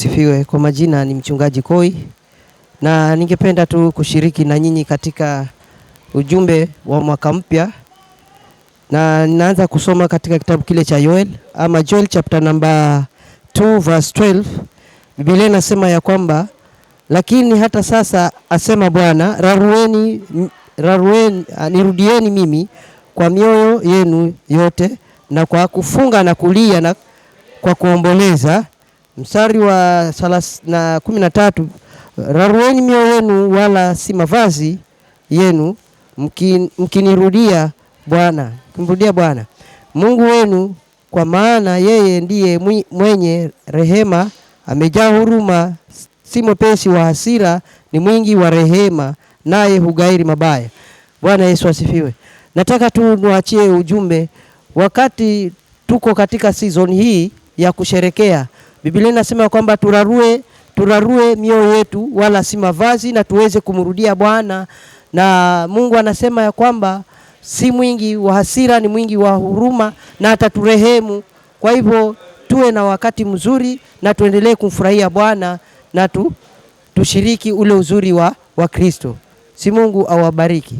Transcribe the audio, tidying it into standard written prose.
asifiwe. Kwa majina ni mchungaji Koi, na ningependa tu kushiriki na nyinyi katika ujumbe wa mwaka mpya, na ninaanza kusoma katika kitabu kile cha Joel ama Joel chapter number 2 verse 12. Biblia inasema ya kwamba lakini hata sasa asema Bwana, rarueni nirudieni mimi kwa mioyo yenu yote na kwa kufunga na kulia na kwa kuomboleza. Mstari wa 13, rarueni mioyo yenu wala si mavazi yenu mkinirudia Bwana, kumrudia Bwana Mungu wenu, kwa maana yeye ndiye mwenye rehema, amejaa huruma, si mwepesi wa hasira, ni mwingi wa rehema, naye hugairi mabaya. Bwana Yesu asifiwe. Nataka tu niwaachie ujumbe wakati tuko katika season hii ya kusherekea. Biblia inasema kwamba turarue mioyo yetu wala si mavazi, na tuweze kumrudia Bwana. Na Mungu anasema ya kwamba si mwingi wa hasira, ni mwingi wa huruma, na ataturehemu. Kwa hivyo tuwe na wakati mzuri na tuendelee kumfurahia Bwana na tushiriki ule uzuri wa Kristo. Si Mungu awabariki.